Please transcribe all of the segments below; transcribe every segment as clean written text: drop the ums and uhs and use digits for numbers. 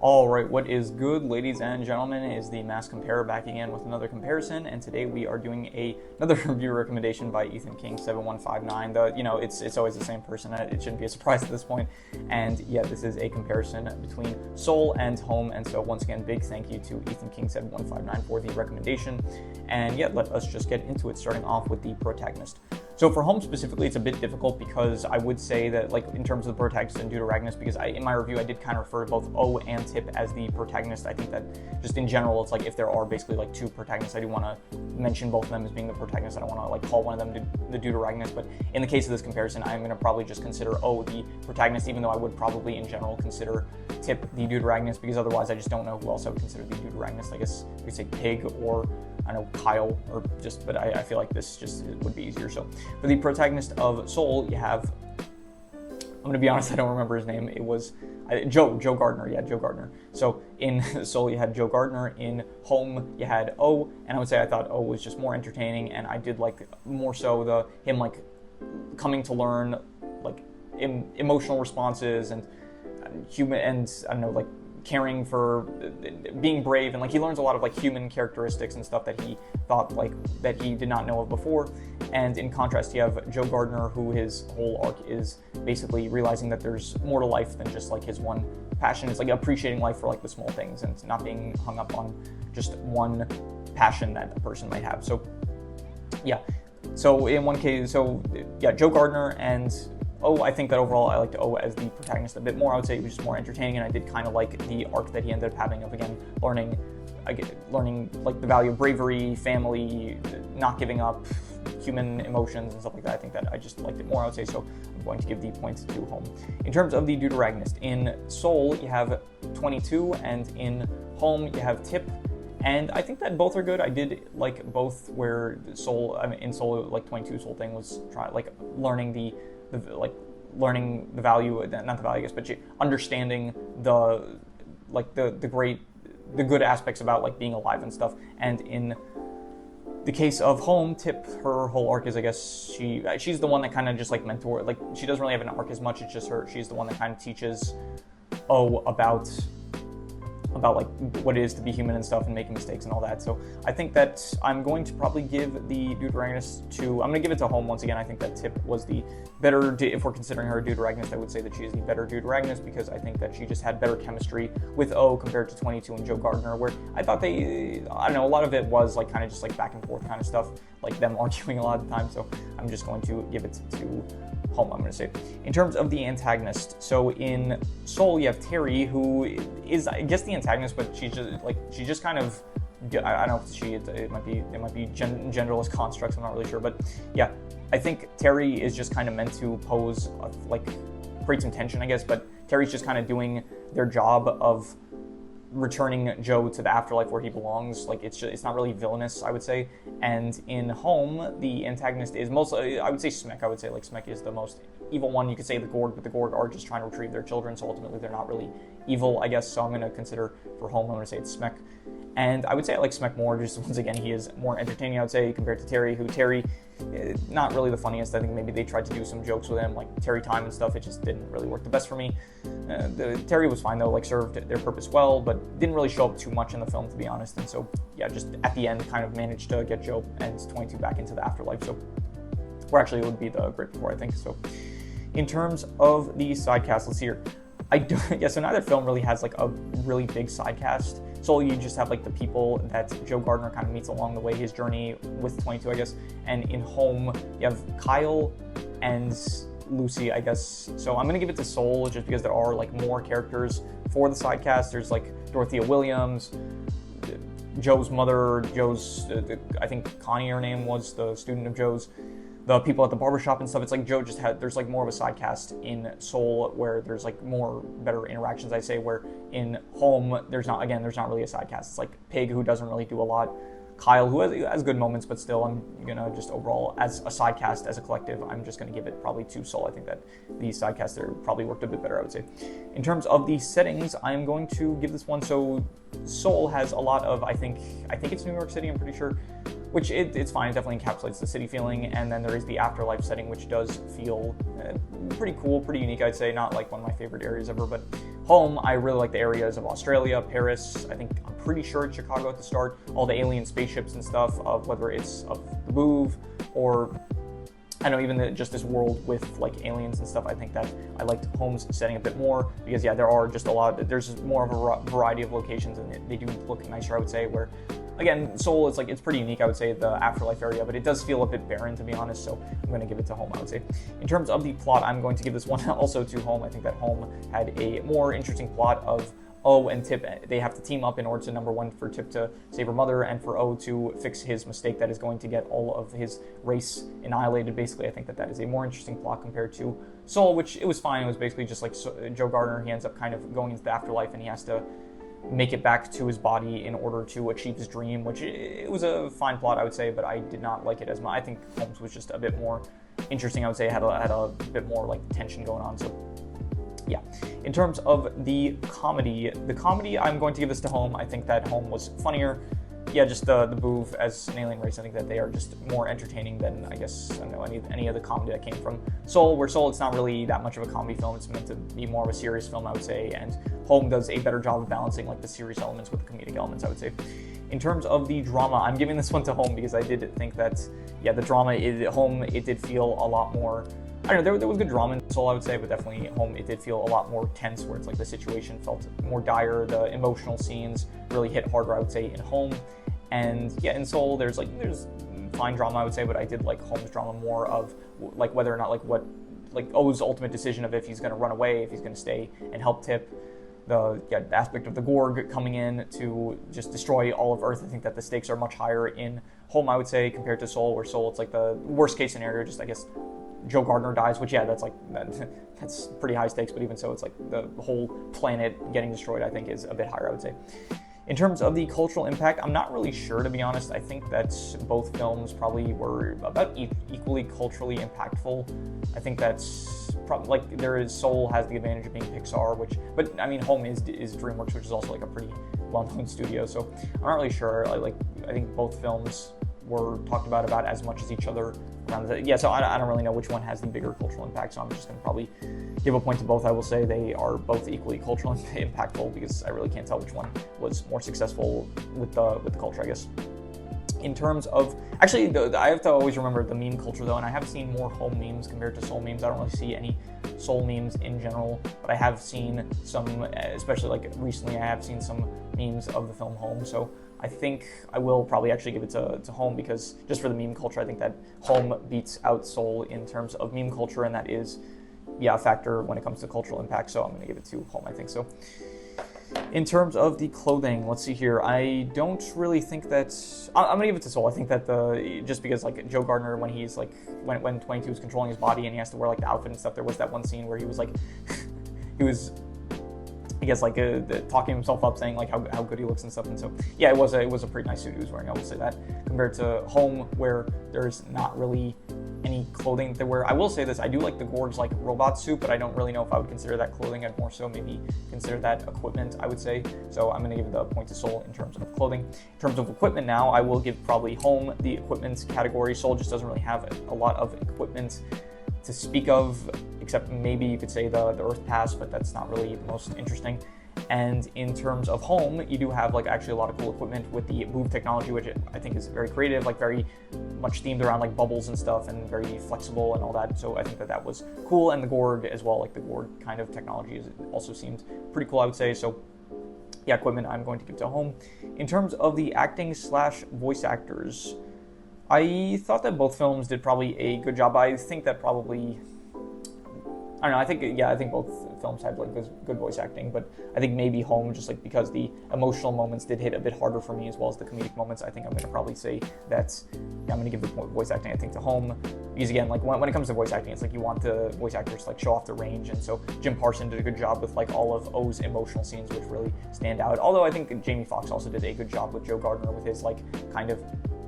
Alright, what is good, ladies and gentlemen, is the Mass Comparer back again with another comparison, and today we are doing another review recommendation by Ethan King 7159. It's always the same person, it shouldn't be a surprise at this point. And yeah, this is a comparison between Soul and Home, and so once again, big thank you to Ethan King 7159 for the recommendation. And yeah, let us just get into it, starting off with the protagonist. So for Home specifically, it's a bit difficult because I would say that, like, in terms of the protagonist and Deuteragonist, because in my review I did kind of refer to both O and Tip as the protagonist. I think that just in general, it's like if there are basically like two protagonists, I do want to mention both of them as being the protagonist. I don't want to like call one of them the Deuteragonist, but in the case of this comparison, I'm going to probably just consider O the protagonist, even though I would probably in general consider Tip the Deuteragonist, because otherwise I just don't know who else I would consider the Deuteragonist. I guess we could say Pig or I know Kyle, or just, but I feel like this just would be easier. So for the protagonist of Soul, you have, I'm going to be honest, I don't remember his name. It was Joe Gardner. Yeah, Joe Gardner. So in Soul, you had Joe Gardner. In Home, you had O, and I would say I thought O was just more entertaining, and I did like more so him like coming to learn like emotional responses and human, and I don't know, like caring for being brave, and like he learns a lot of like human characteristics and stuff that he thought like that he did not know of before. And in contrast, you have Joe Gardner, who his whole arc is basically realizing that there's more to life than just like his one passion. It's like appreciating life for like the small things and not being hung up on just one passion that a person might have. So yeah, so in one case, so yeah, Joe Gardner and O, I think that overall I liked O as the protagonist a bit more. I would say it was just more entertaining, and I did kind of like the arc that he ended up having of, again, learning like the value of bravery, family, not giving up, human emotions and stuff like that. I think that I just liked it more, I would say, so I'm going to give the points to Home. In terms of the Deuteragonist, in Soul you have 22, and in Home you have Tip. And I think that both are good. I did like both, where in Soul, like 22's whole thing was learning the value, not the value, I guess, but understanding the good aspects about like being alive and stuff. And in the case of Home, Tip, her whole arc is, I guess, she's the one that kind of just like mentor, like she doesn't really have an arc as much, it's just she's the one that kind of teaches O about like what it is to be human and stuff and making mistakes and all that. So I think that I'm going to probably give the Deuteragonist I'm going to give it to Home once again. I think that Tip was the better, if we're considering her a Deuteragonist, I would say that she is the better Deuteragonist, because I think that she just had better chemistry with O compared to 22 and Joe Gardner, where I thought I don't know, a lot of it was like kind of just like back and forth kind of stuff, like them arguing a lot of the time. So I'm just going to give it to Home, I'm going to say. In terms of the antagonist, so in Soul you have Terry, who is, I guess, the antagonist, but she's just kind of, I don't know if it might be genderless constructs, I'm not really sure, but yeah, I think Terry is just kind of meant to pose create some tension, I guess, but Terry's just kind of doing their job of returning Joe to the afterlife where he belongs. Like it's not really villainous, I would say. And in Home, the antagonist is mostly, I would say, Smek. I would say like Smek is the most evil one. You could say the Gord, but the Gord are just trying to retrieve their children, so ultimately they're not really evil, I guess. So I'm going to consider for Home, I'm going to say it's Smek. And I would say I like Smek more, just once again, he is more entertaining, I would say, compared to Terry, not really the funniest. I think maybe they tried to do some jokes with him, like Terry time and stuff. It just didn't really work the best for me. Terry was fine though, like served their purpose well, but didn't really show up too much in the film, to be honest. And so yeah, just at the end kind of managed to get Joe and 22 back into the afterlife. So, or actually it would be the Great Before, I think. So in terms of the side cast, let's see here. So neither film really has like a really big side cast. So you just have like the people that Joe Gardner kind of meets along the way, his journey with 22, I guess. And in Home, you have Kyle and Lucy, I guess. So I'm gonna give it to Soul just because there are like more characters for the side cast. There's like Dorothea Williams, Joe's mother, I think Connie, her name was, the student of Joe's, the people at the barbershop and stuff. It's like Joe there's like more of a side cast in Soul, where there's like better interactions, I'd say, where in Home, there's not really a side cast. It's like Pig, who doesn't really do a lot, Kyle, who has good moments, but still, I'm gonna just overall, as a side cast, as a collective, I'm just gonna give it probably to Soul. I think that the side cast there probably worked a bit better, I would say. In terms of the settings, I'm going to give this one, so Soul has a lot of, I think it's New York City, I'm pretty sure, which it's fine, it definitely encapsulates the city feeling, and then there is the afterlife setting, which does feel pretty cool, pretty unique, I'd say. Not like one of my favorite areas ever, but Home, I really like the areas of Australia, Paris. I'm pretty sure it's Chicago at the start. All the alien spaceships and stuff, of whether it's of the Louvre or I don't know, even just this world with like aliens and stuff. I think that I liked Home's setting a bit more because there are just there's more of a variety of locations and they do look nicer, I would say, where again, Seoul is it's pretty unique, I would say, the afterlife area, but it does feel a bit barren, to be honest, so I'm going to give it to Home, I would say. In terms of the plot, I'm going to give this one also to Home. I think that Home had a more interesting plot of O and Tip. They have to team up in order to, number one, for Tip to save her mother and for O to fix his mistake that is going to get all of his race annihilated, basically. I think that is a more interesting plot compared to Seoul, which it was fine. It was basically just like Joe Gardner. He ends up kind of going into the afterlife and he has to make it back to his body in order to achieve his dream, which it was a fine plot, I would say, but I did not like it as much. I think Holmes was just a bit more interesting, I would say. It had a bit more tension going on, so yeah. In terms of the comedy, I'm going to give this to Home. I think that Home was funnier. Yeah, just the Boov as an alien race, I think that they are just more entertaining than, I guess, I don't know, any of the comedy that came from Seoul, where Seoul, it's not really that much of a comedy film. It's meant to be more of a serious film, I would say, and Home does a better job of balancing the serious elements with the comedic elements, I would say. In terms of the drama, I'm giving this one to Home because I did think that, yeah, the drama, Home, it did feel a lot more, I don't know, there was good drama in Seoul, I would say, but definitely Home, it did feel a lot more tense, where it's the situation felt more dire, the emotional scenes really hit harder, I would say, in Home. And yeah, in Seoul, there's fine drama, I would say, but I did like Home's drama more of whether or not O's ultimate decision of if he's going to run away, if he's going to stay and help Tip. The aspect of the Gorg coming in to just destroy all of Earth. I think that the stakes are much higher in Home, I would say, compared to Seoul, where Seoul, it's the worst case scenario, just I guess Joe Gardner dies, which, yeah, that's pretty high stakes, but even so, it's the whole planet getting destroyed, I think, is a bit higher, I would say. In terms of the cultural impact, I'm not really sure, to be honest. I think that both films probably were about equally culturally impactful. I think that's probably, Seoul has the advantage of being Pixar, but I mean, Home is DreamWorks, which is also a pretty well-known studio, so I'm not really sure. I think both films were talked about as much as each other around so I don't really know which one has the bigger cultural impact, so I'm just going to probably give a point to both. I will say they are both equally culturally impactful because I really can't tell which one was more successful with the culture, I guess. In terms of, actually, I have to always remember the meme culture, though, and I have seen more Home memes compared to Seoul memes. I don't really see any Seoul memes in general, but I have seen some, especially recently, I have seen some memes of the film Home, so I think I will probably actually give it to Home because just for the meme culture, I think that Home beats out Seoul in terms of meme culture, and that is, yeah, a factor when it comes to cultural impact, so I'm going to give it to Home, I think so. In terms of the clothing, let's see here. I don't really think that I'm gonna give it to Seoul. I think that just because Joe Gardner, when he's when 22 is controlling his body and he has to wear the outfit and stuff, there was that one scene where he was he was, I guess, talking himself up, saying how good he looks and stuff. And so yeah, it was a pretty nice suit he was wearing, I will say that, compared to Home, where there's not really any clothing to wear. I will say this, I do like the Gorg's robot suit, but I don't really know if I would consider that clothing. I'd more so maybe consider that equipment, I would say. So I'm going to give the point to Seoul in terms of clothing. In terms of equipment now, I will give probably Home the equipment category. Seoul just doesn't really have a lot of equipment to speak of, except maybe you could say the Earth Pass, but that's not really the most interesting. And in terms of Home, you do have actually a lot of cool equipment with the Boov technology, which I think is very creative, very much themed around bubbles and stuff, and very flexible and all that. So I think that was cool, and the Gorg as well, the Gorg kind of technology also seemed pretty cool, I would say. So yeah, equipment I'm going to give to Home. In terms of the acting / voice actors, I thought that both films did probably a good job. I think that probably, I don't know, I think both films had good voice acting, but I think maybe Home, just because the emotional moments did hit a bit harder for me, as well as the comedic moments. I think I'm going to probably say that, yeah, I'm going to give the voice acting, I think, to Home, because again, when it comes to voice acting, it's you want the voice actors to show off their range, and so Jim Parsons did a good job with all of O's emotional scenes, which really stand out. Although I think Jamie Foxx also did a good job with Joe Gardner with his kind of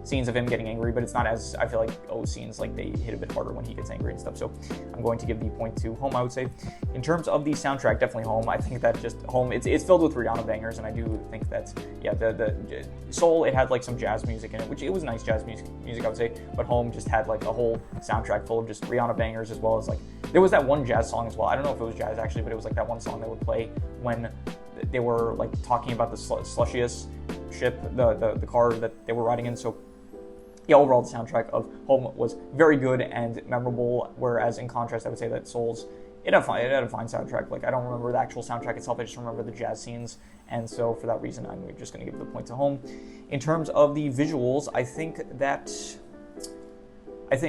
scenes of him getting angry, but it's not as, I feel like, scenes, like they hit a bit harder when he gets angry and stuff. So I'm going to give the point to Home, I would say. In terms of the soundtrack, definitely Home. I think that just Home, it's filled with Rihanna bangers, and I do think that, yeah, the Soul, it had like some jazz music in it, which it was nice jazz music, I would say, but Home just had like a whole soundtrack full of just Rihanna bangers, as well as like, there was that one jazz song as well. I don't know if it was jazz actually, but it was like that one song that would play when they were like talking about the Slushiest ship, the car that they were riding in. So yeah, overall the soundtrack of Home was very good and memorable, whereas in contrast I would say that Soul's, it had a fine soundtrack. Like, I don't remember the actual soundtrack itself, I just remember the jazz scenes, and so for that reason I'm just going to give the point to Home. In terms of the visuals, I think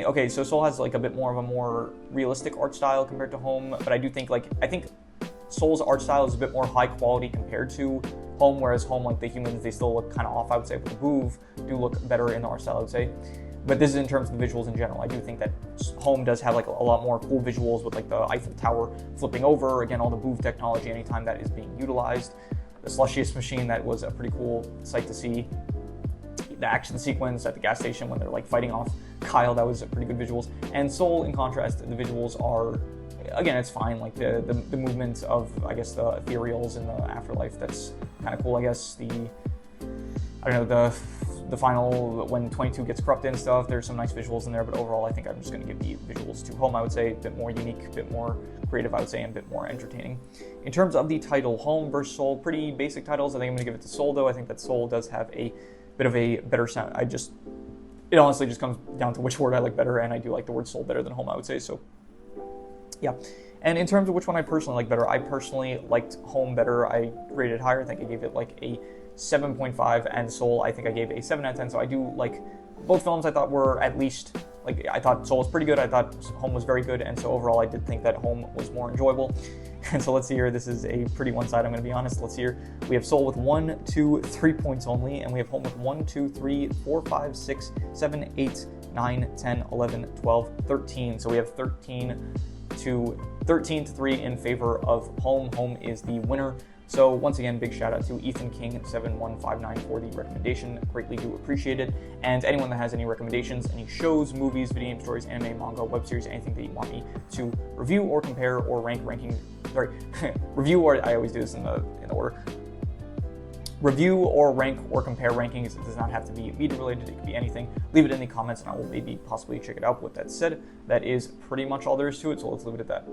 okay, so Soul has like a bit more of a more realistic art style compared to Home, but I do think I think Soul's art style is a bit more high quality compared to Home, whereas Home, like the humans, they still look kind of off, I would say, but the Boov do look better in the art style, I would say. But this is in terms of the visuals in general. I do think that Home does have like a lot more cool visuals with like the Eiffel Tower flipping over, again, all the Boov technology anytime that is being utilized. The Slushiest machine, that was a pretty cool sight to see. The action sequence at the gas station when they're like fighting off Kyle, that was a pretty good visuals. And Soul, in contrast, the visuals are, again, it's fine. Like the movement of, I guess, the ethereals in the afterlife, that's kind of cool. I guess I don't know, the final, when 22 gets corrupted and stuff, there's some nice visuals in there, but overall I think I'm just going to give the visuals to Home, I would say. A bit more unique, a bit more creative, I would say, and a bit more entertaining. In terms of the title, Home versus Soul, pretty basic titles. I think I'm going to give it to Soul, though. I think that Soul does have a bit of a better sound. It honestly just comes down to which word I like better, and I do like the word Soul better than Home, I would say, so yeah. And in terms of which one I personally like better, I personally liked Home better. I rated higher. I think I gave it like a 7.5, and Soul, I think I gave a 7 out of 10. So I do like both films. I thought were at least, like, I thought Soul was pretty good. I thought Home was very good. And so overall, I did think that Home was more enjoyable. And so let's see here. This is a pretty one-sided, I'm going to be honest. Let's see here. We have Soul with 1, 2, 3 points only. And we have Home with 1, 2, 3, 4, 5, 6, 7, 8, 9, 10, 11, 12, 13. So we have 13 to 3 in favor of Home. Home is the winner. So once again, big shout out to Ethan King 7159 for the recommendation. Greatly do appreciate it. And anyone that has any recommendations, any shows, movies, video game stories, anime, manga, web series, anything that you want me to review or compare or review, or I always do this in the order. Review or rank or compare rankings. It does not have to be media related, it could be anything. Leave it in the comments and I will maybe possibly check it out. With that said, that is pretty much all there is to it, so let's leave it at that.